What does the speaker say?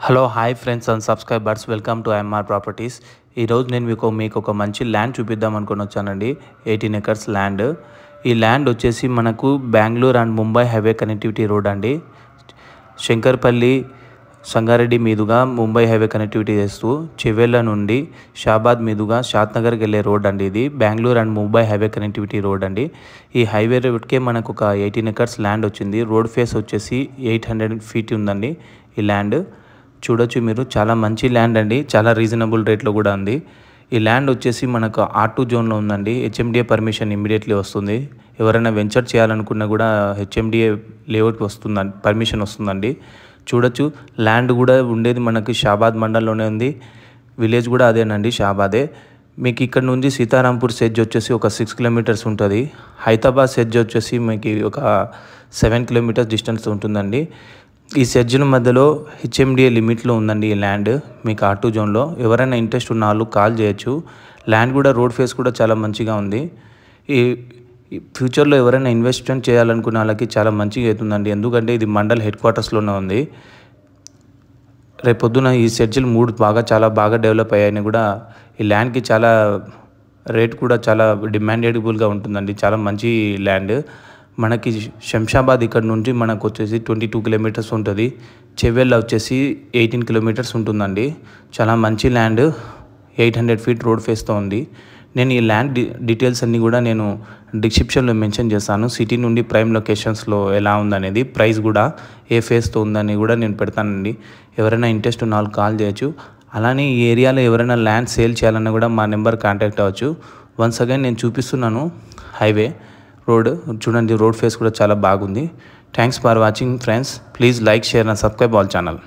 Hello hi friends and subscribers, welcome to MR properties. ఈరోజు నేను మీకు ఒక మంచి ల్యాండ్ చూపిద్దాం అనుకుని వచ్చానండి. 18 acres ల్యాండ్. ఈ ల్యాండ్ వచ్చేసి మనకు Bengaluru and Mumbai highway connectivity road అండి. శంకర్పల్లి సంగారెడ్డి మీదుగా ముంబై హైవే కనెక్టివిటీ చేస్తూ చెవెళ్ళ నుండి షాబాద్ మీదుగా షాద్నగర్కి వెళ్ళే రోడ్ అండి. ఇది Bengaluru and Mumbai highway connectivity road అండి. ఈ హైవే రోడ్కే మనకు ఒక 18 acres ల్యాండ్ వచ్చింది. రోడ్ ఫేస్ వచ్చేసి 800 feet ఉందండి ఈ ల్యాండ్. చూడొచ్చు మీరు, చాలా మంచి ల్యాండ్ అండి. చాలా రీజనబుల్ రేట్లో కూడా ఉంది. ఈ ల్యాండ్ వచ్చేసి మనకు R2 జోన్లో ఉందండి. HMDA పర్మిషన్ ఇమ్మీడియట్లీ వస్తుంది. ఎవరైనా వెంచర్ చేయాలనుకున్నా కూడా HMDA లేఅవుట్ వస్తుందండి, పర్మిషన్ వస్తుందండి. చూడొచ్చు, ల్యాండ్ కూడా ఉండేది మనకి షాబాద్ మండలంలోనే ఉంది. విలేజ్ కూడా అదేనండి, షాబాదే. మీకు ఇక్కడ నుంచి సీతారాంపూర్ సెడ్జ్ వచ్చేసి ఒక 6 kilometers ఉంటుంది. హైదరాబాద్ సెడ్జ్ వచ్చేసి మీకు ఒక 7 kilometers డిస్టెన్స్ ఉంటుందండి. ఈ సెడ్జ్ల మధ్యలో HMDA లిమిట్లో ఉందండి ఈ ల్యాండ్. మీకు R2 జోన్లో ఎవరైనా ఇంట్రెస్ట్ ఉన్న వాళ్ళు కాల్ చేయొచ్చు. ల్యాండ్ కూడా రోడ్ ఫేస్ కూడా చాలా మంచిగా ఉంది. ఈ ఫ్యూచర్లో ఎవరైనా ఇన్వెస్ట్మెంట్ చేయాలనుకున్న వాళ్ళకి చాలా మంచిగా అవుతుందండి. ఎందుకంటే ఇది మండల్ హెడ్ క్వార్టర్స్లోనే ఉంది. రేపొద్దున ఈ సెడ్జ్లు 3 చాలా బాగా డెవలప్ అయ్యాయని కూడా ఈ ల్యాండ్కి చాలా రేట్ కూడా చాలా డిమాండబుల్గా ఉంటుందండి. చాలా మంచి ల్యాండ్. మనకి శంషాబాద్ ఇక్కడ నుండి మనకు వచ్చేసి 22 kilometers ఉంటుంది. చెవెళ్ళ వచ్చేసి 18 kilometers ఉంటుందండి. చాలా మంచి ల్యాండ్. 800 feet రోడ్ ఫేస్తో ఉంది. నేను ఈ ల్యాండ్ డీటెయిల్స్ అన్నీ కూడా నేను డిస్క్రిప్షన్లో మెన్షన్ చేస్తాను. సిటీ నుండి ప్రైమ్ లొకేషన్స్లో ఎలా ఉందనేది, ప్రైస్ కూడా ఏ ఫేస్తో ఉందని కూడా నేను పెడతానండి. ఎవరైనా ఇంట్రెస్ట్ ఉన్న వాళ్ళు కాల్ చేయొచ్చు. అలానే ఈ ఏరియాలో ఎవరైనా ల్యాండ్ సేల్ చేయాలన్నా కూడా మా నెంబర్ కాంటాక్ట్ అవ్వచ్చు. వన్స్ అగైన్ నేను చూపిస్తున్నాను హైవే రోడ్. చూడండి, రోడ్ ఫేస్ కూడా చాలా బాగుంది. Thanks for watching friends. Please like, share and subscribe our channel.